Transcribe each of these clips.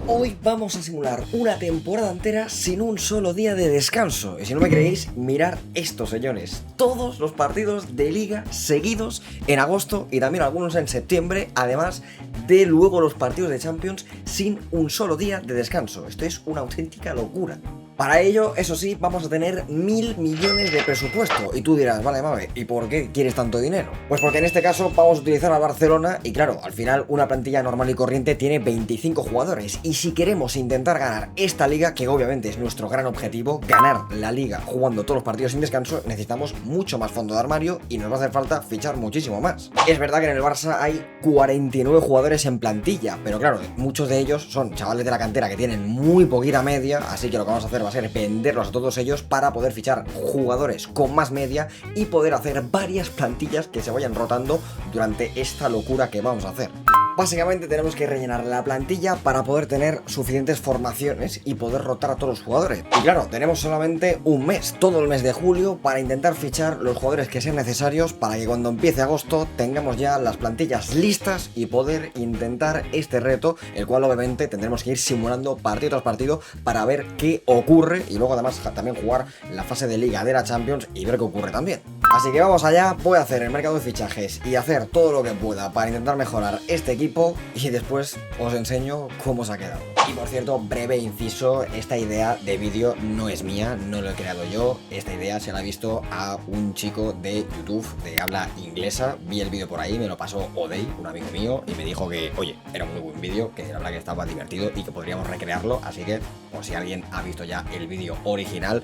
Hoy vamos a simular una temporada entera sin un solo día de descanso. Y si no me creéis, mirad esto, señores. Todos los partidos de liga seguidos en agosto y también algunos en septiembre, además de luego los partidos de Champions sin un solo día de descanso. Esto es una auténtica locura. Para ello, eso sí, vamos a tener 1.000 millones de presupuesto. Y tú dirás, vale, Mave, ¿y por qué quieres tanto dinero? Pues porque en este caso vamos a utilizar a Barcelona y claro, al final una plantilla normal y corriente tiene 25 jugadores. Y si queremos intentar ganar esta liga, que obviamente es nuestro gran objetivo, ganar la liga jugando todos los partidos sin descanso, necesitamos mucho más fondo de armario y nos va a hacer falta fichar muchísimo más. Es verdad que en el Barça hay 49 jugadores en plantilla, pero claro, muchos de ellos son chavales de la cantera que tienen muy poquita media, así que lo que vamos a hacer va a ser venderlos a todos ellos para poder fichar jugadores con más media y poder hacer varias plantillas que se vayan rotando durante esta locura que vamos a hacer. Básicamente tenemos que rellenar la plantilla para poder tener suficientes formaciones y poder rotar a todos los jugadores. Y claro, tenemos solamente un mes, todo el mes de julio, para intentar fichar los jugadores que sean necesarios para que cuando empiece agosto tengamos ya las plantillas listas y poder intentar este reto, el cual obviamente tendremos que ir simulando partido tras partido para ver qué ocurre y luego además también jugar la fase de Liga de la Champions y ver qué ocurre también. Así que vamos allá, voy a hacer el mercado de fichajes y hacer todo lo que pueda para intentar mejorar este equipo y después os enseño cómo se ha quedado. Y por cierto, breve inciso, esta idea de vídeo no es mía, no lo he creado yo, esta idea se la he visto a un chico de YouTube de habla inglesa, vi el vídeo por ahí, me lo pasó Odey, un amigo mío, y me dijo que, oye, era un muy buen vídeo, que la verdad que estaba divertido y que podríamos recrearlo, así que, por si alguien ha visto ya el vídeo original,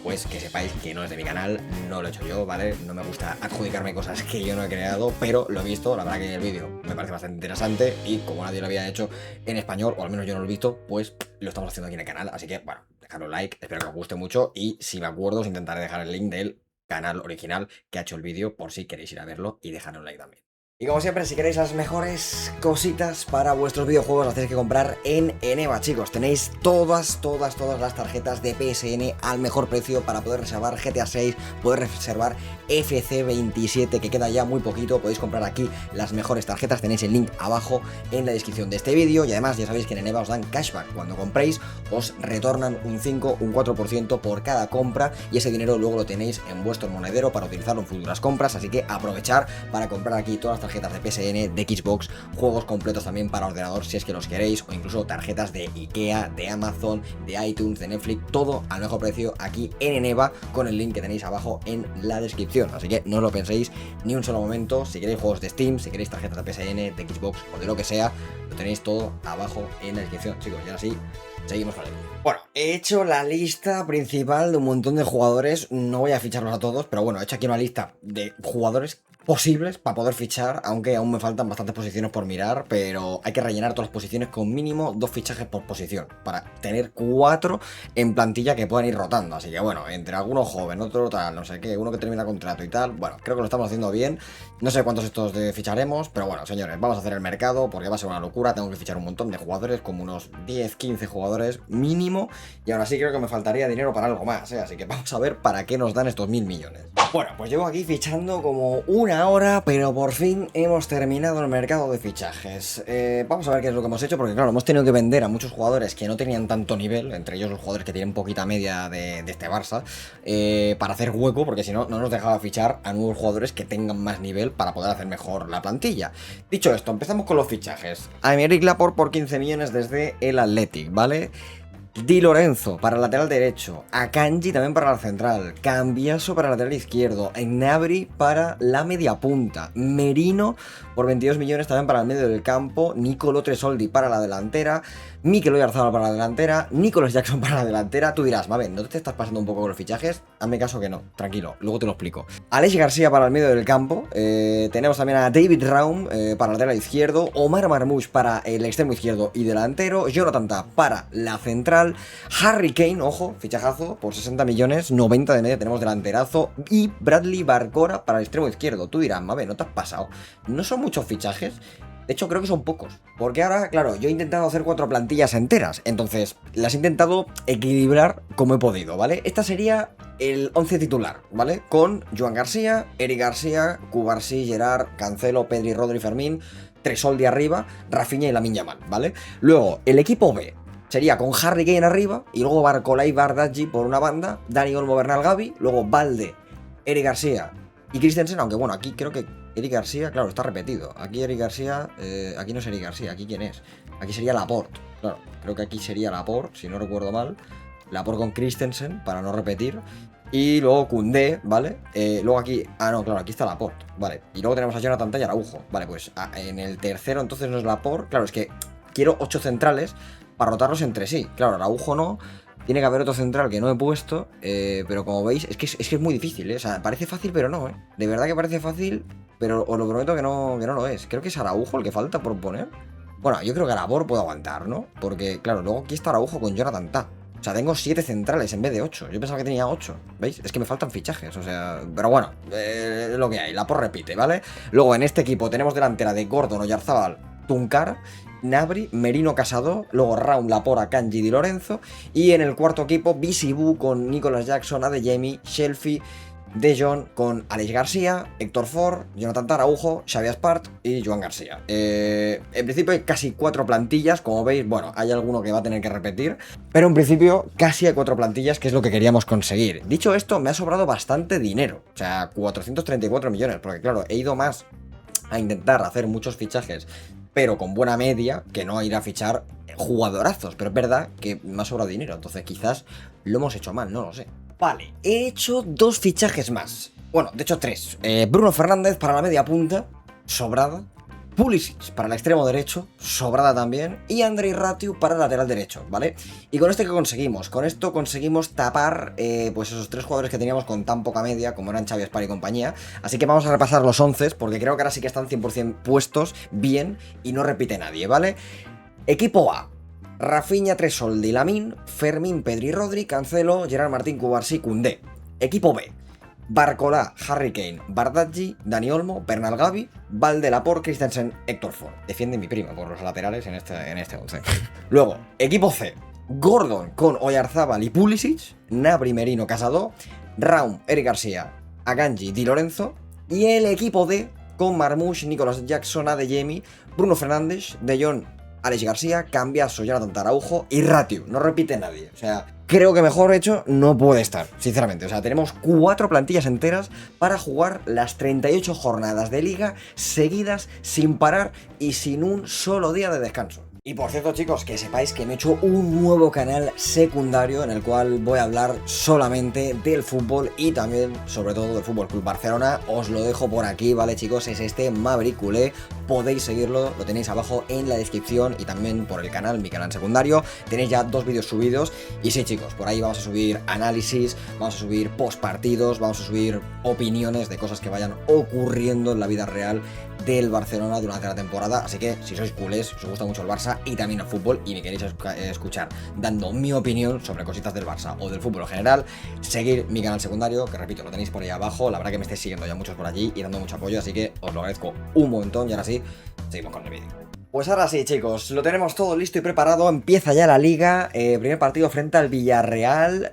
pues que sepáis que no es de mi canal, no lo he hecho yo, ¿vale? No me gusta adjudicarme cosas que yo no he creado, pero lo he visto, la verdad que el vídeo me parece bastante interesante y como nadie lo había hecho en español, o al menos yo no lo he visto, pues lo estamos haciendo aquí en el canal, así que, bueno, dejadle un like, espero que os guste mucho y si me acuerdo os intentaré dejar el link del canal original que ha hecho el vídeo por si queréis ir a verlo y dejarle un like también. Y como siempre, si queréis las mejores cositas para vuestros videojuegos, las tenéis que comprar en Eneba, chicos. Tenéis todas las tarjetas de PSN al mejor precio para poder reservar GTA 6, poder reservar FC27, que queda ya muy poquito. Podéis comprar aquí las mejores tarjetas, tenéis el link abajo en la descripción de este vídeo. Y además ya sabéis que en Eneba os dan cashback. Cuando compréis os retornan un 5, un 4% por cada compra y ese dinero luego lo tenéis en vuestro monedero para utilizarlo en futuras compras. Así que aprovechar para comprar aquí todas las tarjetas de PSN, de Xbox, juegos completos también para ordenador si es que los queréis, o incluso tarjetas de Ikea, de Amazon, de iTunes, de Netflix, todo al mejor precio aquí en Eneba con el link que tenéis abajo en la descripción. Así que no os lo penséis ni un solo momento. Si queréis juegos de Steam, si queréis tarjetas de PSN, de Xbox o de lo que sea, lo tenéis todo abajo en la descripción, chicos. Y ahora sí, seguimos con el vídeo. Bueno, he hecho la lista principal de un montón de jugadores, no voy a ficharlos a todos, pero bueno, he hecho aquí una lista de jugadores posibles para poder fichar, aunque aún me faltan bastantes posiciones por mirar, pero hay que rellenar todas las posiciones con mínimo 2 fichajes por posición, para tener 4 en plantilla que puedan ir rotando, así que bueno, entre algunos jóvenes, otro tal, no sé qué, uno que termina contrato y tal, bueno, creo que lo estamos haciendo bien, no sé cuántos estos de ficharemos, pero bueno, señores, vamos a hacer el mercado porque va a ser una locura, tengo que fichar un montón de jugadores, como unos 10, 15 jugadores mínimo, y ahora sí creo que me faltaría dinero para algo más, así que vamos a ver para qué nos dan estos 1.000 millones. Bueno, pues llevo aquí fichando como una hora, pero por fin hemos terminado el mercado de fichajes. Vamos a ver qué es lo que hemos hecho, porque claro, hemos tenido que vender a muchos jugadores que no tenían tanto nivel, entre ellos los jugadores que tienen poquita media de este Barça, para hacer hueco, porque si no, no nos dejaba fichar a nuevos jugadores que tengan más nivel para poder hacer mejor la plantilla. Dicho esto, empezamos con los fichajes. Aymeric Laporte por 15 millones desde el Athletic, ¿vale? Di Lorenzo para el lateral derecho, Akanji también para la central, Cambiaso para el lateral izquierdo, Gnabry para la media punta, Merino por 22 millones también para el medio del campo, Nicolo Tresoldi para la delantera, Mikel Oyarzabal para la delantera, Nicolas Jackson para la delantera. Tú dirás, Maven, ¿no te estás pasando un poco con los fichajes? Hazme caso que no, tranquilo, luego te lo explico. Aleix García para el medio del campo, tenemos también a David Raum para el lateral izquierdo, Omar Marmoush para el extremo izquierdo y delantero, Jonathan Tah para la central, Harry Kane, ojo, fichajazo, por 60 millones, 90 de media tenemos delanterazo, y Bradley Barcola para el extremo izquierdo. Tú dirás, Maven, ¿no te has pasado? ¿No son muchos fichajes? De hecho, creo que son pocos. Porque ahora, claro, yo he intentado hacer 4 plantillas enteras. Entonces, las he intentado equilibrar como he podido, ¿vale? Esta sería el 11 titular, ¿vale? Con Joan García, Eric García, Cubarsí, Gerard, Cancelo, Pedri, Rodri, Fermín, Tresoldi arriba, Rafinha y Lamine Yamal, ¿vale? Luego, el equipo B. sería con Harry Kane arriba y luego Barcola y Bardghji por una banda, Dani Olmo, Bernal Gavi, luego Balde, Eric García y Christensen, aunque bueno, aquí creo que Eric García, claro, está repetido. Aquí Eric García, aquí no es Eric García, aquí quién es. Aquí sería Laporte, claro, creo que aquí sería Laporte, si no recuerdo mal. Laporte con Christensen, para no repetir. Y luego Koundé, ¿vale? Luego aquí, no, claro, aquí está Laporte, vale. Y luego tenemos a Jonathan Tah y Araujo, vale, pues en el tercero entonces no es Laporte. Claro, es que quiero 8 centrales para rotarlos entre sí. Claro, Araujo no. Tiene que haber otro central que no he puesto, pero como veis, es que es muy difícil, ¿eh? O sea, parece fácil, pero no, ¿eh? De verdad que parece fácil, pero os lo prometo que no lo es. Creo que es Araujo el que falta por poner. Bueno, yo creo que Labor puede aguantar, ¿no? Porque, claro, luego aquí está Araujo con Jonathan Tah. O sea, tengo 7 centrales en vez de 8. Yo pensaba que tenía 8, ¿veis? Es que me faltan fichajes, o sea... Pero bueno, es lo que hay, Laporte repite, ¿vale? Luego en este equipo tenemos delantera de Gordon, Oyarzabal, Tunkar, Gnabry, Merino, Casado, luego Raúl, Laporte, Kanji, Di Lorenzo, y en el cuarto equipo Bisibu con Nicolas Jackson, Adeyemi, Shelby, De Jong con Alex García, Héctor Ford, Jonathan Tah, Araujo, Xavi Espart y Joan García. En principio hay casi 4 plantillas, como veis, bueno, hay alguno que va a tener que repetir, pero en principio casi hay 4 plantillas, que es lo que queríamos conseguir. Dicho esto, me ha sobrado bastante dinero, o sea, 434 millones, porque claro, he ido más a intentar hacer muchos fichajes, pero con buena media, que no a ir a fichar jugadorazos. Pero es verdad que me ha sobrado dinero, entonces quizás lo hemos hecho mal, no lo sé. Vale, he hecho 2 fichajes más. Bueno, de hecho 3. Bruno Fernández para la media punta, sobrada. Pulisic para el extremo derecho, sobrada también. Y Andrei Ratiu para el lateral derecho, ¿vale? Y con esto, ¿qué conseguimos? Con esto conseguimos tapar pues esos 3 jugadores que teníamos con tan poca media, como eran Xavi Espart y compañía. Así que vamos a repasar los 11, porque creo que ahora sí que están 100% puestos bien y no repite nadie, ¿vale? Equipo A: Rafinha, Tresoldi, Lamine, Fermín, Pedri, Rodri, Cancelo, Gerard Martín, Cubarsí, Koundé. Equipo B: Barcola, Harry Kane, Bardghji, Dani Olmo, Bernal Gavi, Balde, Laporte, Christensen, Héctor Ford. Defiende mi prima por los laterales en este 11. Luego, equipo C: Gordon con Oyarzabal y Pulisic, Gnabry, Merino, Casado, Raúl, Eric García, Akanji, Di Lorenzo. Y el equipo D con Marmoush, Nicolas Jackson, Adeyemi, Bruno Fernández, De Jong, Alex García, Cambiaso, Jonathan Tah, Araujo y Ratiu. No repite nadie. O sea, creo que mejor hecho no puede estar, sinceramente. O sea, tenemos 4 plantillas enteras para jugar las 38 jornadas de liga seguidas, sin parar y sin un solo día de descanso. Y por cierto, chicos, que sepáis que me he hecho un nuevo canal secundario en el cual voy a hablar solamente del fútbol y también, sobre todo, del Fútbol Club Barcelona. Os lo dejo por aquí, ¿vale, chicos? Es este Maverick Culé. Podéis seguirlo, lo tenéis abajo en la descripción y también por el canal, mi canal secundario. Tenéis ya 2 vídeos subidos. Y sí, chicos, por ahí vamos a subir análisis, vamos a subir postpartidos, vamos a subir opiniones de cosas que vayan ocurriendo en la vida real del Barcelona durante la temporada. Así que si sois culés, si os gusta mucho el Barça y también el fútbol y me queréis escuchar dando mi opinión sobre cositas del Barça o del fútbol en general, seguir mi canal secundario, que repito, lo tenéis por ahí abajo. La verdad que me estáis siguiendo ya muchos por allí y dando mucho apoyo, así que os lo agradezco un montón. Y ahora sí, seguimos con el vídeo. Pues ahora sí, chicos, lo tenemos todo listo y preparado. Empieza ya la liga. Primer partido frente al Villarreal,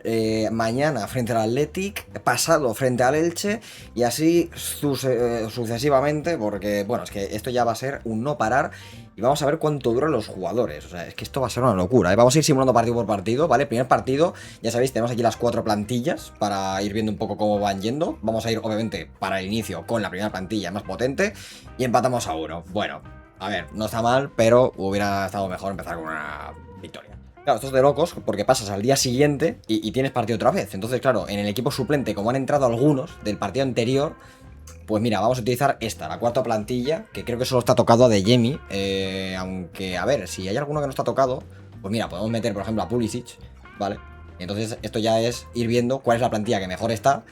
mañana frente al Athletic, pasado frente al Elche, y así sucesivamente, porque bueno, es que esto ya va a ser un no parar. Y vamos a ver cuánto duran los jugadores. O sea, es que esto va a ser una locura, ¿eh? Vamos a ir simulando partido por partido, ¿vale? Primer partido, ya sabéis, tenemos aquí las 4 plantillas para ir viendo un poco cómo van yendo. Vamos a ir, obviamente, para el inicio con la primera plantilla más potente y empatamos a 1. Bueno, a ver, no está mal, pero hubiera estado mejor empezar con una victoria. Claro, esto es de locos, porque pasas al día siguiente y tienes partido otra vez. Entonces, claro, en el equipo suplente, como han entrado algunos del partido anterior, pues mira, vamos a utilizar esta, la 4ª plantilla, que creo que solo está tocado a Adeyemi. Aunque, a ver, si hay alguno que no está tocado, pues mira, podemos meter, por ejemplo, a Pulisic, ¿vale? Entonces, esto ya es ir viendo cuál es la plantilla que mejor está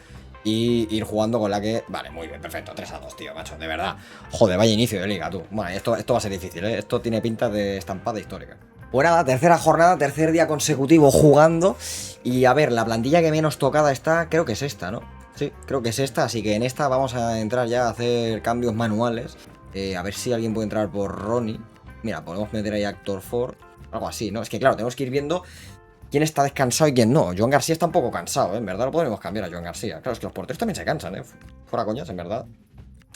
y ir jugando con la que... Vale, muy bien, perfecto, 3-2, tío, macho, de verdad. Joder, vaya inicio de liga, tú. Bueno, esto va a ser difícil, ¿eh? Esto tiene pinta de estampada histórica. Pues nada, tercera jornada, tercer día consecutivo jugando. Y a ver, la plantilla que menos tocada está, creo que es esta, ¿no? Sí, creo que es esta, así que en esta vamos a entrar ya a hacer cambios manuales. A ver si alguien puede entrar por Ronnie. Mira, podemos meter ahí a Héctor Ford, algo así, ¿no? Es que claro, tenemos que ir viendo quién está descansado y quién no. Joan García está un poco cansado, ¿eh? En verdad lo podemos cambiar a Joan García. Claro, es que los porteros también se cansan, ¿eh? Fuera coñas, en verdad.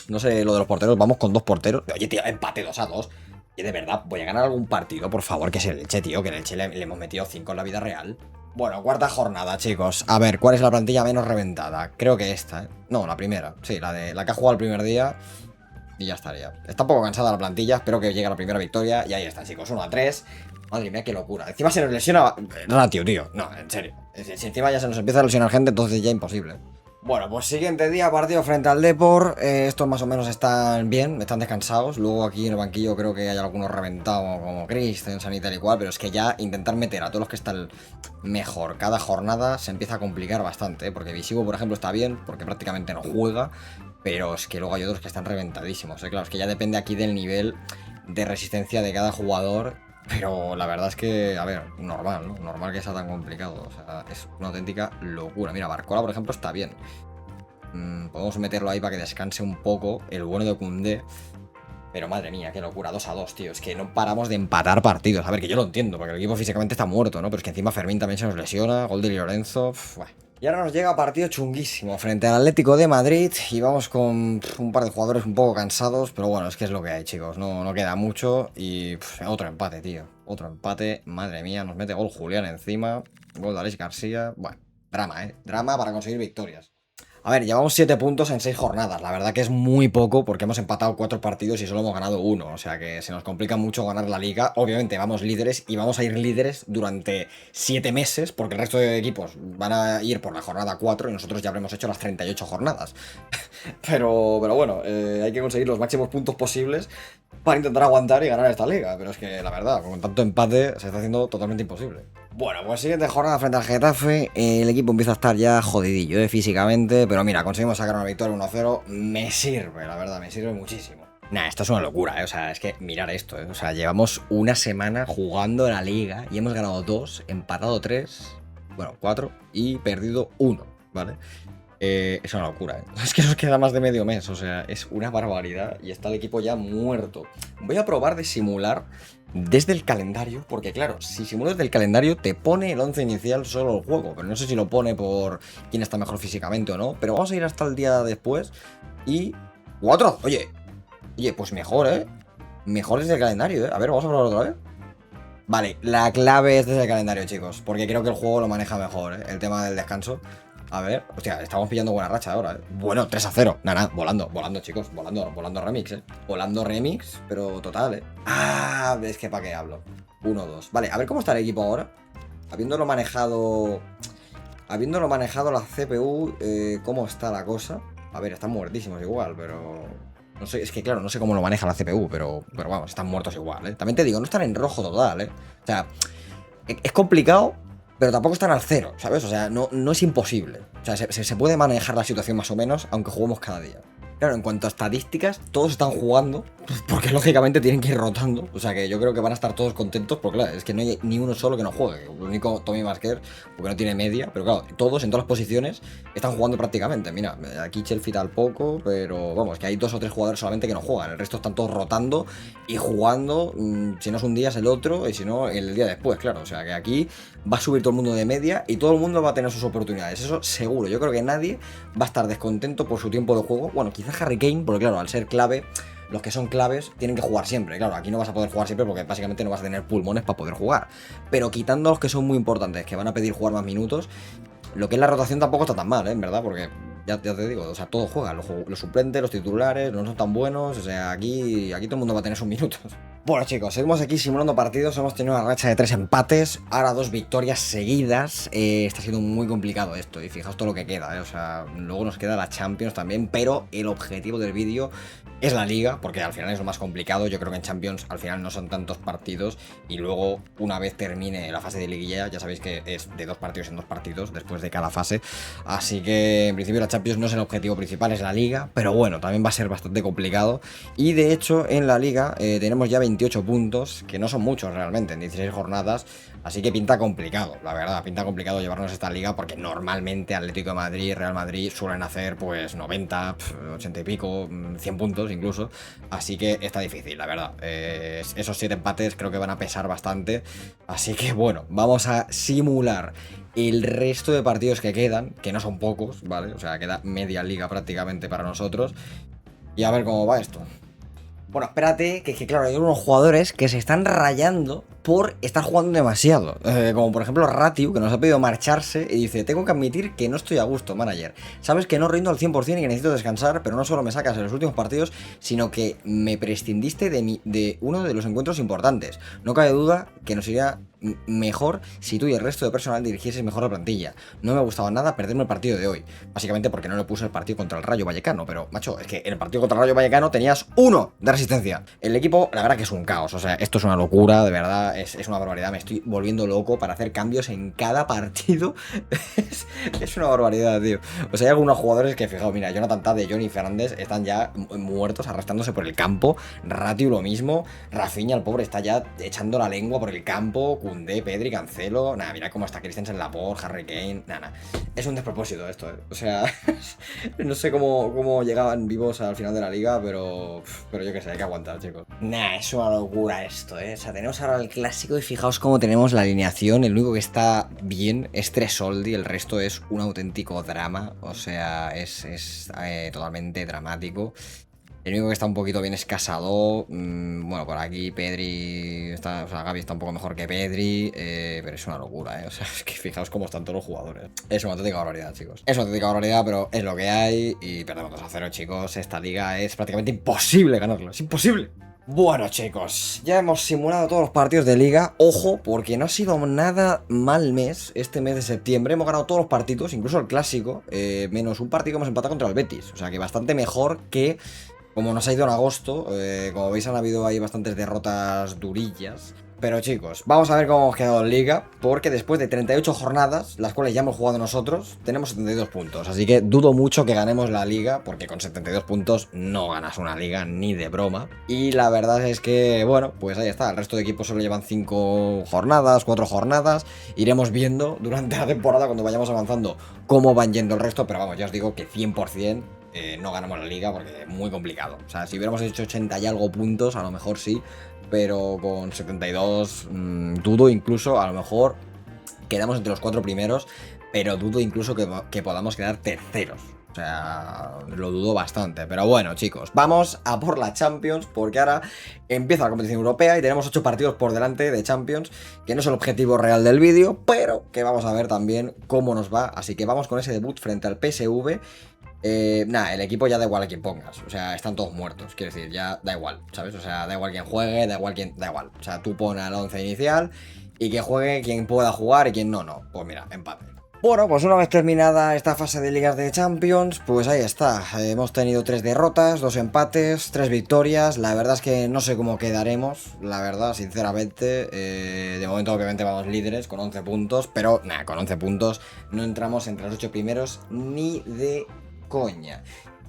No sé lo de los porteros, vamos con 2 porteros. Oye, tío, empate 2-2. Y de verdad, voy a ganar algún partido, por favor, que es el Elche, tío, que en el Elche le hemos metido 5 en la vida real. Bueno, cuarta jornada, chicos. A ver, ¿cuál es la plantilla menos reventada? Creo que esta, ¿eh? No, la primera. Sí, la que ha jugado el primer día. Y ya estaría. Está un poco cansada la plantilla. Espero que llegue la primera victoria. Y ahí está, chicos. 1-3. Madre mía, qué locura. Encima se nos lesiona Ratio, tío. No, en serio. Si encima ya se nos empieza a lesionar gente, entonces ya imposible. Bueno, pues siguiente día, partido frente al Depor. Estos más o menos están bien, están descansados. Luego aquí en el banquillo creo que hay algunos reventados como Christensen y tal y cual. Pero es que ya intentar meter a todos los que están mejor cada jornada se empieza a complicar bastante, ¿eh? Porque Visivo, por ejemplo, está bien, porque prácticamente no juega. Pero es que luego hay otros que están reventadísimos, ¿eh? Claro, es que ya depende aquí del nivel de resistencia de cada jugador. Pero la verdad es que, a ver, normal, ¿no? Normal que sea tan complicado. O sea, es una auténtica locura. Mira, Barcola, por ejemplo, está bien. Podemos meterlo ahí para que descanse un poco el bueno de Koundé. Pero madre mía, qué locura, 2-2, tío. Es que no paramos de empatar partidos. A ver, que yo lo entiendo, porque el equipo físicamente está muerto, ¿no? Pero es que encima Fermín también se nos lesiona. Gol de Di Lorenzo. Y ahora nos llega partido chunguísimo frente al Atlético de Madrid. Y vamos con un par de jugadores un poco cansados. Pero bueno, es que es lo que hay, chicos. No queda mucho. Y otro empate, tío. Otro empate. Madre mía, nos mete gol Julián encima. Gol de Alex García. Bueno, drama, ¿eh? Drama para conseguir victorias. A ver, llevamos 7 puntos en 6 jornadas. La verdad que es muy poco porque hemos empatado 4 partidos y solo hemos ganado 1. O sea que se nos complica mucho ganar la liga. Obviamente vamos líderes y vamos a ir líderes durante 7 meses porque el resto de equipos van a ir por la jornada 4 y nosotros ya habremos hecho las 38 jornadas. pero bueno, hay que conseguir los máximos puntos posibles para intentar aguantar y ganar esta liga. Pero es que la verdad, con tanto empate se está haciendo totalmente imposible. Bueno, pues siguiente jornada frente al Getafe. El equipo empieza a estar ya jodidillo, físicamente. Pero mira, conseguimos sacar una victoria 1-0. Me sirve, la verdad, me sirve muchísimo. Nah, esto es una locura, ¿eh? O sea, es que mirar esto, ¿eh? O sea, llevamos una semana jugando la liga y hemos ganado 2, empatado 3, bueno, 4 y perdido 1, ¿vale? Es una locura, ¿eh? Es que nos queda más de medio mes, o sea, es una barbaridad y está el equipo ya muerto. Voy a probar de simular desde el calendario, porque claro, si simulo desde el calendario te pone el 11 inicial solo el juego, pero no sé si lo pone por quién está mejor físicamente o no, pero vamos a ir hasta el día después y... ¡4! Oye, pues mejor, ¿eh? Mejor desde el calendario, ¿eh? A ver, vamos a probar otra vez. Vale, la clave es desde el calendario, chicos, porque creo que el juego lo maneja mejor, ¿eh? El tema del descanso. A ver, hostia, estamos pillando buena racha ahora, ¿eh? Bueno, 3-0. Nada, volando, chicos. Volando remix, ¿eh? Volando remix, pero total, ¿eh? Ah, es que para qué hablo. 1-2. Vale, a ver cómo está el equipo ahora. Habiéndolo manejado la CPU, ¿cómo está la cosa? A ver, están muertísimos igual, pero... No sé, es que claro, no sé cómo lo maneja la CPU, pero vamos, están muertos igual, ¿eh? También te digo, no están en rojo total, ¿eh? O sea, es complicado, pero tampoco están al cero, ¿sabes? O sea, no es imposible. O sea, se puede manejar la situación más o menos, aunque juguemos cada día. Claro, en cuanto a estadísticas, todos están jugando, porque lógicamente tienen que ir rotando. O sea que yo creo que van a estar todos contentos, porque claro, es que no hay ni uno solo que no juegue. El único Tommy Masker, porque no tiene media, pero claro, todos en todas las posiciones están jugando prácticamente. Mira, aquí Chelsea tal poco, pero vamos, que hay 2 o 3 jugadores solamente que no juegan. El resto están todos rotando y jugando. Si no es un día es el otro, y si no, el día después, claro. O sea que aquí va a subir todo el mundo de media y todo el mundo va a tener sus oportunidades. Eso seguro. Yo creo que nadie va a estar descontento por su tiempo de juego. Bueno, quizás Harry Kane, porque claro, al ser clave, los que son claves tienen que jugar siempre. Claro, aquí no vas a poder jugar siempre porque básicamente no vas a tener pulmones para poder jugar. Pero quitando a los que son muy importantes, que van a pedir jugar más minutos, lo que es la rotación tampoco está tan mal, ¿eh? En verdad, porque ya te digo, o sea, todos juegan. Los suplentes, los titulares, no son tan buenos. O sea, aquí todo el mundo va a tener sus minutos. Bueno, chicos, seguimos aquí simulando partidos. Hemos tenido una racha de 3 empates, ahora 2 victorias seguidas. Está siendo muy complicado esto. Y fijaos todo lo que queda, ¿eh? O sea, luego nos queda la Champions también. Pero el objetivo del vídeo es la Liga, porque al final es lo más complicado. Yo creo que en Champions al final no son tantos partidos. Y luego, una vez termine la fase de liguilla, ya sabéis que es de 2 partidos en 2 partidos después de cada fase. Así que en principio la Champions no es el objetivo principal, es la Liga. Pero bueno, también va a ser bastante complicado. Y de hecho, en la Liga tenemos ya 28 puntos, que no son muchos realmente en 16 jornadas. Así que pinta complicado, la verdad, pinta complicado llevarnos esta liga porque normalmente Atlético de Madrid, Real Madrid suelen hacer pues 90, 80 y pico, 100 puntos incluso. Así que está difícil, la verdad. Esos 7 empates creo que van a pesar bastante. Así que bueno, vamos a simular el resto de partidos que quedan, que no son pocos, ¿vale? O sea, queda media liga prácticamente para nosotros. Y a ver cómo va esto. Bueno, espérate, que claro, hay unos jugadores que se están rayando por estar jugando demasiado. Como por ejemplo Ratiu, que nos ha pedido marcharse y dice: tengo que admitir que no estoy a gusto, manager. Sabes que no rindo al 100% y que necesito descansar, pero no solo me sacas en los últimos partidos, sino que me prescindiste de uno de los encuentros importantes. No cabe duda que nos iría mejor si tú y el resto de personal dirigieses mejor la plantilla. No me gustaba nada perderme el partido de hoy. Básicamente porque no le puse el partido contra el Rayo Vallecano. Pero, macho, es que en el partido contra el Rayo Vallecano tenías 1 de resistencia. El equipo, la verdad que es un caos. O sea, esto es una locura, de verdad. Es una barbaridad. Me estoy volviendo loco para hacer cambios en cada partido. Es una barbaridad, tío. O sea, hay algunos jugadores que, fijaos, mira, Jonathan Tade, Johnny Fernández están ya muertos, arrastrándose por el campo. Ratiu lo mismo. Rafinha, el pobre, está ya echando la lengua por el campo. Koundé, Pedri, Cancelo. Nada, mira cómo está Christensen, Laporte, Harry Kane. Nada. Es un despropósito esto, O sea, no sé cómo llegaban vivos al final de la liga, pero yo qué sé, hay que aguantar, chicos. Nah, es una locura esto, O sea, tenemos ahora el clásico y fijaos cómo tenemos la alineación. El único que está bien es Tresoldi, el resto es un auténtico drama. O sea, es totalmente dramático. El único que está un poquito bien es Casado. Bueno, por aquí Pedri está, o sea, Gavi está un poco mejor que Pedri. Pero es una locura, O sea, es que fijaos cómo están todos los jugadores. Es una auténtica barbaridad, chicos. Es una auténtica barbaridad, pero es lo que hay. Y perdemos 2-0, chicos. Esta liga es prácticamente imposible ganarla. Es imposible. Bueno, chicos, ya hemos simulado todos los partidos de liga. Ojo, porque no ha sido nada mal mes este mes de septiembre. Hemos ganado todos los partidos, incluso el clásico, menos un partido que hemos empatado contra el Betis. O sea que bastante mejor que como nos ha ido en agosto. Como veis, han habido ahí bastantes derrotas durillas. Pero chicos, vamos a ver cómo hemos quedado en liga, porque después de 38 jornadas, las cuales ya hemos jugado nosotros, tenemos 72 puntos. Así que dudo mucho que ganemos la liga, porque con 72 puntos no ganas una liga ni de broma. Y la verdad es que, bueno, pues ahí está. El resto de equipos solo llevan 5 jornadas, 4 jornadas. Iremos viendo durante la temporada, cuando vayamos avanzando, cómo van yendo el resto. Pero vamos, ya os digo que 100% no ganamos la liga, porque es muy complicado. O sea, si hubiéramos hecho 80 y algo puntos, a lo mejor sí. Pero con 72 dudo incluso, a lo mejor quedamos entre los 4 primeros, pero dudo incluso que podamos quedar terceros. O sea, lo dudo bastante. Pero bueno, chicos, vamos a por la Champions, porque ahora empieza la competición europea y tenemos 8 partidos por delante de Champions, que no es el objetivo real del vídeo, pero que vamos a ver también cómo nos va. Así que vamos con ese debut frente al PSV. Nada, el equipo ya da igual a quien pongas. O sea, están todos muertos. Quiero decir, ya da igual, ¿sabes? O sea, da igual quien juegue, da igual quien. Da igual. O sea, tú pones al 11 inicial y que juegue quien pueda jugar y quien no. Pues mira, empate. Bueno, pues una vez terminada esta fase de ligas de Champions, pues ahí está. Hemos tenido 3 derrotas, 2 empates, 3 victorias. La verdad es que no sé cómo quedaremos, la verdad, sinceramente. De momento, obviamente, vamos líderes con 11 puntos, pero nada, con 11 puntos no entramos entre los 8 primeros ni de coña.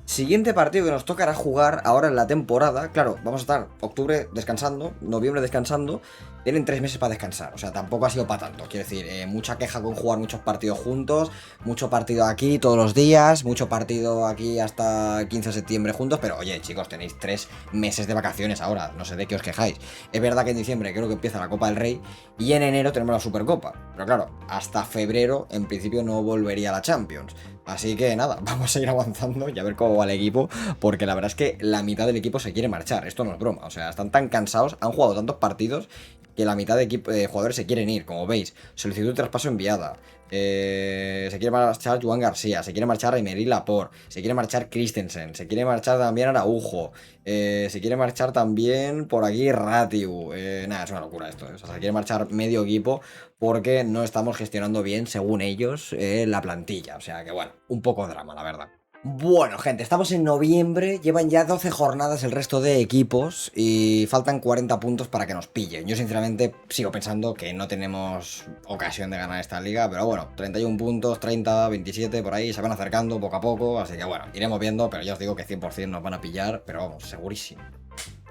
Siguiente partido que nos tocará jugar ahora en la temporada. Claro, vamos a estar octubre descansando, noviembre descansando. Tienen 3 meses para descansar, o sea, tampoco ha sido para tanto. Quiero decir, mucha queja con jugar muchos partidos juntos, mucho partido aquí todos los días, mucho partido aquí hasta 15 de septiembre juntos. Pero oye, chicos, tenéis 3 meses de vacaciones ahora, no sé de qué os quejáis. Es verdad que en diciembre creo que empieza la Copa del Rey y en enero tenemos la Supercopa. Pero claro, hasta febrero en principio no volvería a la Champions. Así que nada, vamos a ir avanzando y a ver cómo va el equipo, porque la verdad es que la mitad del equipo se quiere marchar. Esto no es broma, o sea, están tan cansados, han jugado tantos partidos que la mitad de jugadores se quieren ir. Como veis, solicitud de traspaso enviada. Se quiere marchar Joan García, se quiere marchar Aymeric Laporte, se quiere marchar Christensen, se quiere marchar también Araujo, se quiere marchar también por aquí Ratiu. Nada, es una locura esto, O sea, se quiere marchar medio equipo porque no estamos gestionando bien, según ellos, la plantilla. O sea que bueno, un poco drama, la verdad. Bueno, gente, estamos en noviembre, llevan ya 12 jornadas el resto de equipos y faltan 40 puntos para que nos pillen. Yo sinceramente sigo pensando que no tenemos ocasión de ganar esta liga, pero bueno, 31 puntos, 30, 27, por ahí, se van acercando poco a poco, así que bueno, iremos viendo, pero ya os digo que 100% nos van a pillar, pero vamos, segurísimo.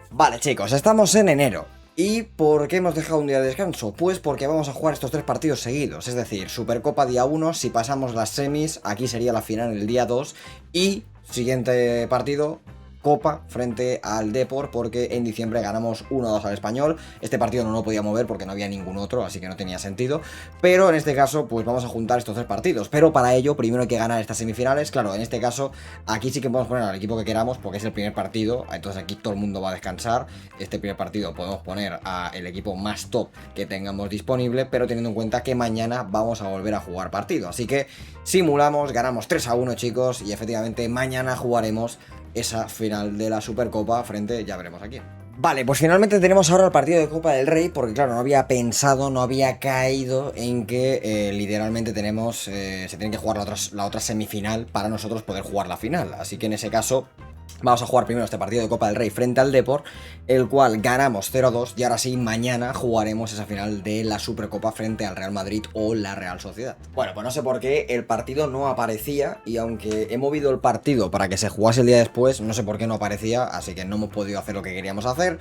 Vale, chicos, estamos en enero. ¿Y por qué hemos dejado un día de descanso? Pues porque vamos a jugar estos 3 partidos seguidos. Es decir, Supercopa día 1, si pasamos las semis, aquí sería la final el día 2. Y siguiente partido, Copa frente al Depor, porque en diciembre ganamos 1-2 al Español. Este partido no lo podía mover porque no había ningún otro, así que no tenía sentido. Pero en este caso, pues vamos a juntar estos 3 partidos. Pero para ello, primero hay que ganar estas semifinales. Claro, en este caso, aquí sí que podemos poner al equipo que queramos, porque es el primer partido. Entonces aquí todo el mundo va a descansar. Este primer partido podemos poner al equipo más top que tengamos disponible, pero teniendo en cuenta que mañana vamos a volver a jugar partido. Así que simulamos, ganamos 3-1, chicos, y efectivamente mañana jugaremos esa final de la Supercopa frente, ya veremos aquí. Vale, pues finalmente tenemos ahora el partido de Copa del Rey, porque claro, no había pensado, no había caído en que literalmente tenemos, se tiene que jugar la otra semifinal para nosotros poder jugar la final. Así que en ese caso vamos a jugar primero este partido de Copa del Rey frente al Depor, el cual ganamos 0-2, y ahora sí, mañana jugaremos esa final de la Supercopa frente al Real Madrid o la Real Sociedad. Bueno, pues no sé por qué el partido no aparecía, y aunque he movido el partido para que se jugase el día después, no sé por qué no aparecía, así que no hemos podido hacer lo que queríamos hacer.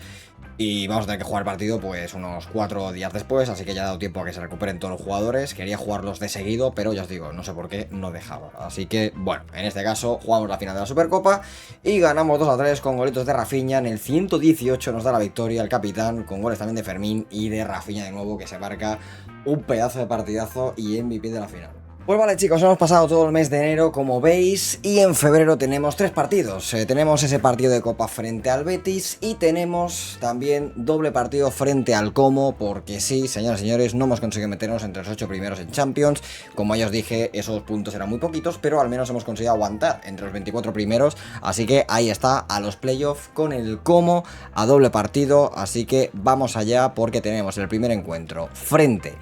Y vamos a tener que jugar el partido pues unos 4 días después, así que ya ha dado tiempo a que se recuperen todos los jugadores. Quería jugarlos de seguido, pero ya os digo, no sé por qué no dejaba. Así que, bueno, en este caso jugamos la final de la Supercopa y ganamos 2-3 con golitos de Rafinha. En el 118 nos da la victoria el capitán, con goles también de Fermín y de Rafinha de nuevo, que se marca un pedazo de partidazo y MVP de la final. Pues vale, chicos, hemos pasado todo el mes de enero, como veis, y en febrero tenemos 3 partidos. Tenemos ese partido de Copa frente al Betis y tenemos también doble partido frente al Como, porque sí, señoras y señores, no hemos conseguido meternos entre los 8 primeros en Champions. Como ya os dije, esos puntos eran muy poquitos, pero al menos hemos conseguido aguantar entre los 24 primeros. Así que ahí está, a los playoffs con el Como, a doble partido. Así que vamos allá, porque tenemos el primer encuentro frente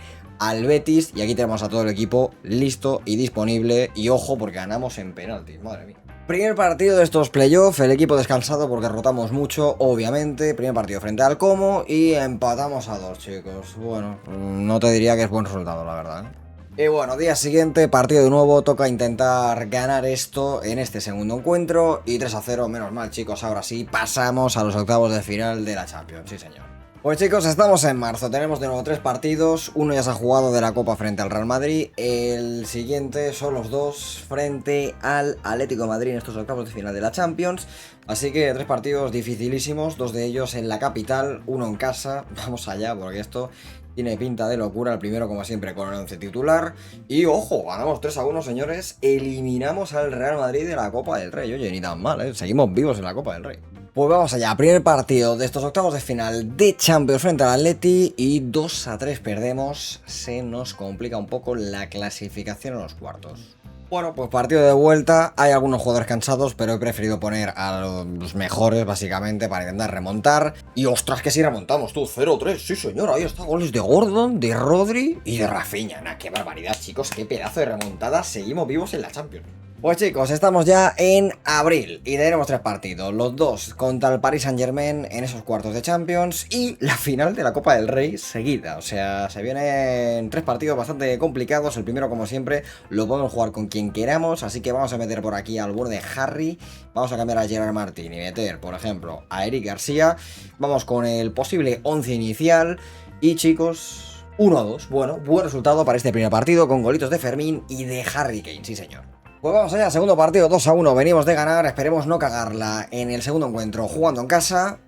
al Betis, y aquí tenemos a todo el equipo listo y disponible, y ojo porque ganamos en penaltis, madre mía. Primer partido de estos playoffs, el equipo descansado porque rotamos mucho, obviamente. Primer partido frente al Como y empatamos a 2, chicos. Bueno, no te diría que es buen resultado, la verdad, ¿eh? Y bueno, día siguiente, partido de nuevo, toca intentar ganar esto en este segundo encuentro, y 3-0, menos mal, chicos, ahora sí, pasamos a los octavos de final de la Champions, sí señor. Pues chicos, estamos en marzo, tenemos de nuevo 3 partidos, uno ya se ha jugado de la Copa frente al Real Madrid, el siguiente son los 2 frente al Atlético de Madrid en estos octavos de final de la Champions, así que 3 partidos dificilísimos, 2 de ellos en la capital, 1 en casa. Vamos allá porque esto tiene pinta de locura. El primero, como siempre, con el 11 titular, y ojo, ganamos 3-1, señores, eliminamos al Real Madrid de la Copa del Rey. Oye, ni tan mal, ¿eh? Seguimos vivos en la Copa del Rey. Pues vamos allá, primer partido de estos octavos de final de Champions frente al Atleti, y 2-3 perdemos, se nos complica un poco la clasificación en los cuartos. Bueno, pues partido de vuelta, hay algunos jugadores cansados, pero he preferido poner a los mejores, básicamente, para intentar remontar. Y ostras, que si remontamos, tú, 0-3, sí señor, ahí está, goles de Gordon, de Rodri y de Rafinha. Nah, qué barbaridad, chicos, qué pedazo de remontada, seguimos vivos en la Champions. Pues chicos, estamos ya en abril y tenemos 3 partidos, los 2 contra el Paris Saint-Germain en esos cuartos de Champions y la final de la Copa del Rey seguida. O sea, se vienen 3 partidos bastante complicados. El primero, como siempre, lo podemos jugar con quien queramos, así que vamos a meter por aquí al borde Harry, vamos a cambiar a Gerard Martín y meter, por ejemplo, a Eric García. Vamos con el posible 11 inicial y chicos, 1-2, bueno, buen resultado para este primer partido con golitos de Fermín y de Harry Kane, sí señor. Pues vamos allá, segundo partido, 2-1, venimos de ganar, esperemos no cagarla en el segundo encuentro jugando en casa.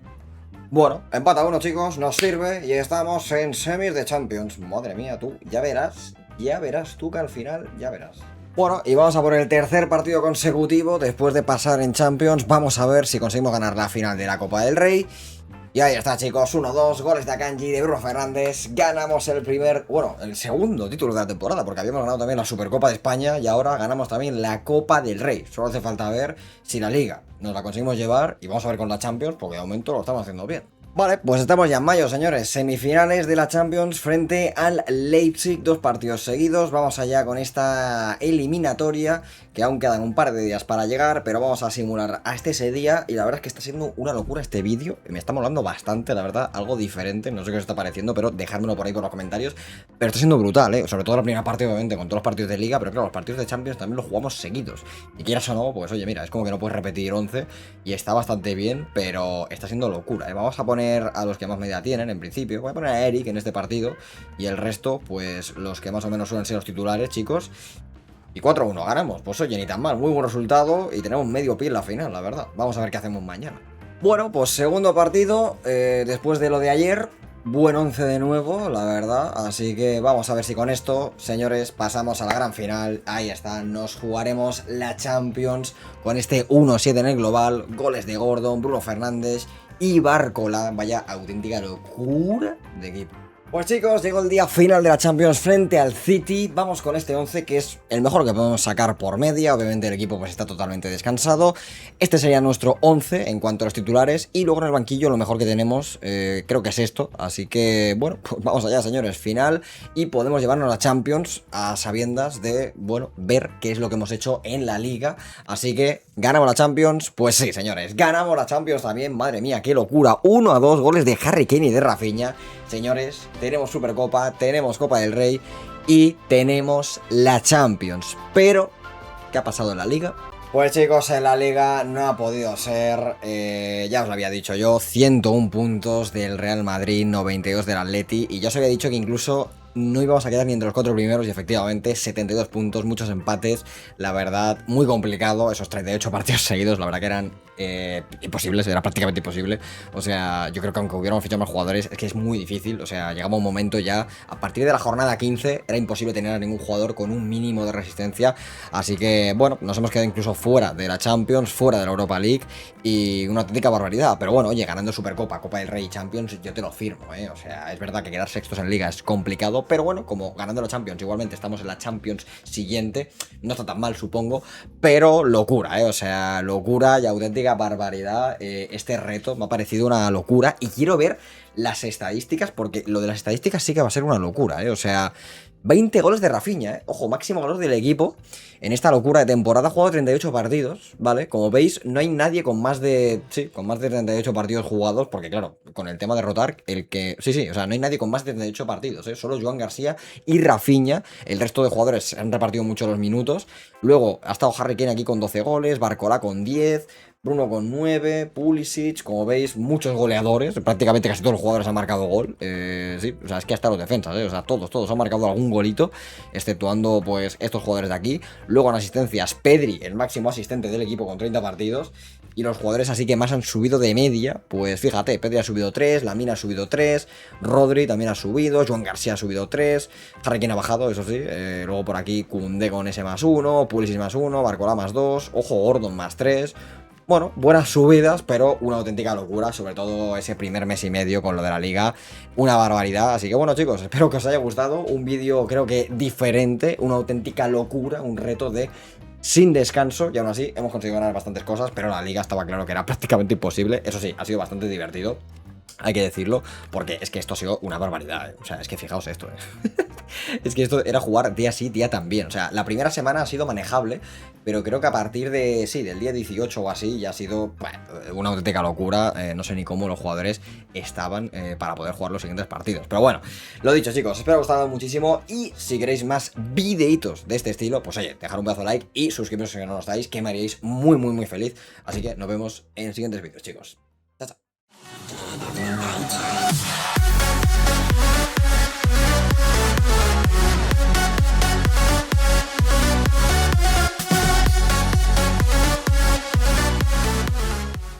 Bueno, empata a 1, chicos, nos sirve y estamos en semis de Champions. Madre mía, tú, ya verás tú que al final, ya verás. Bueno, y vamos a por el tercer partido consecutivo después de pasar en Champions. Vamos a ver si conseguimos ganar la final de la Copa del Rey. Y ahí está, chicos, 1-2, goles de Akanji, de Bruno Fernández. Ganamos el segundo título de la temporada, porque habíamos ganado también la Supercopa de España y ahora ganamos también la Copa del Rey. Solo hace falta ver si la Liga nos la conseguimos llevar, y vamos a ver con la Champions, porque de momento lo estamos haciendo bien. Vale, pues estamos ya en mayo, señores, semifinales de la Champions frente al Leipzig, 2 partidos seguidos. Vamos allá con esta eliminatoria, que aún quedan un par de días para llegar, pero vamos a simular hasta ese día. Y la verdad es que está siendo una locura este vídeo, me está molando bastante, la verdad, algo diferente, no sé qué os está pareciendo, pero dejádmelo por ahí por los comentarios. Pero está siendo brutal, sobre todo la primera parte, obviamente, con todos los partidos de Liga, pero claro, los partidos de Champions también los jugamos seguidos. Y quieras o no, pues oye, mira, es como que no puedes repetir 11, y está bastante bien, pero está siendo locura, Vamos a poner a los que más media tienen, en principio. Voy a poner a Eric en este partido, y el resto, pues los que más o menos suelen ser los titulares, chicos. Y 4-1 ganamos. Pues oye, ni tan mal. Muy buen resultado y tenemos medio pie en la final, la verdad. Vamos a ver qué hacemos mañana. Bueno, pues segundo partido, después de lo de ayer. Buen 11 de nuevo, la verdad. Así que vamos a ver si con esto, señores, pasamos a la gran final. Ahí está, nos jugaremos la Champions con este 1-7 en el global. Goles de Gordon, Bruno Fernández y Barcola. Vaya auténtica locura de equipo. Pues chicos, llegó el día final de la Champions frente al City. Vamos con este 11 que es el mejor que podemos sacar por media. Obviamente el equipo pues está totalmente descansado. Este sería nuestro 11 en cuanto a los titulares. Y luego en el banquillo lo mejor que tenemos creo que es esto. Así que bueno, pues vamos allá, señores. Final y podemos llevarnos la Champions a sabiendas de, bueno, ver qué es lo que hemos hecho en la Liga. Así que, ¿ganamos la Champions? Pues sí, señores, ganamos la Champions también. Madre mía, qué locura. 1-2 goles de Harry Kane y de Rafinha. Señores, tenemos Supercopa, tenemos Copa del Rey y tenemos la Champions. Pero, ¿qué ha pasado en la Liga? Pues chicos, en la Liga no ha podido ser, ya os lo había dicho yo, 101 puntos del Real Madrid, 92 del Atleti, y ya os había dicho que incluso no íbamos a quedar ni entre los 4 primeros y efectivamente 72 puntos, muchos empates, la verdad, muy complicado, esos 38 partidos seguidos, la verdad que eran imposibles, era prácticamente imposible, o sea, yo creo que aunque hubiéramos fichado más jugadores, es que es muy difícil, o sea, llegaba un momento ya, a partir de la jornada 15, era imposible tener a ningún jugador con un mínimo de resistencia, así que, bueno, nos hemos quedado incluso fuera de la Champions, fuera de la Europa League, y una auténtica barbaridad, pero bueno, oye, ganando Supercopa, Copa del Rey y Champions, yo te lo firmo, o sea, es verdad que quedar sextos en Liga es complicado, pero bueno, como ganando la Champions, igualmente estamos en la Champions siguiente, no está tan mal, supongo, pero locura, o sea, locura y auténtica barbaridad. Este reto me ha parecido una locura y quiero ver las estadísticas, porque lo de las estadísticas sí que va a ser una locura, o sea, 20 goles de Rafinha, ojo, máximo valor del equipo en esta locura de temporada. Ha jugado 38 partidos, ¿vale? Como veis, no hay nadie con más de... Sí, con más de 38 partidos jugados, porque claro, con el tema de rotar, el que... Sí, o sea, no hay nadie con más de 38 partidos, solo Joan García y Rafinha. El resto de jugadores se han repartido mucho los minutos. Luego ha estado Harry Kane aquí con 12 goles, Barcola con 10... Bruno con 9, Pulisic, como veis, muchos goleadores, prácticamente casi todos los jugadores han marcado gol, sí, o sea, es que hasta los defensas, o sea, todos han marcado algún golito, exceptuando, pues, estos jugadores de aquí. Luego en asistencias, Pedri, el máximo asistente del equipo con 30 partidos, y los jugadores así que más han subido de media, pues fíjate, Pedri ha subido 3, Lamine ha subido 3, Rodri también ha subido, Joan García ha subido 3, Harry Kane ha bajado, eso sí, luego por aquí Koundé con ese +1, Pulisic +1, Barcola +2, ojo, Gordon +3... Bueno, buenas subidas, pero una auténtica locura, sobre todo ese primer mes y medio con lo de la Liga, una barbaridad. Así que bueno, chicos, espero que os haya gustado, un vídeo creo que diferente, una auténtica locura, un reto de sin descanso, y aún así hemos conseguido ganar bastantes cosas, pero la Liga estaba claro que era prácticamente imposible. Eso sí, ha sido bastante divertido, hay que decirlo, porque es que esto ha sido una barbaridad, o sea, es que fijaos esto, es que esto era jugar día sí, día también, o sea, la primera semana ha sido manejable, pero creo que a partir de, sí, del día 18 o así, ya ha sido, bueno, una auténtica locura, no sé ni cómo los jugadores estaban para poder jugar los siguientes partidos, pero bueno, lo dicho chicos, espero que os haya gustado muchísimo, y si queréis más videitos de este estilo, pues oye, dejar un pedazo de like y suscribiros si no lo estáis, que me haríais muy feliz, así que nos vemos en siguientes vídeos chicos. Chao, chao.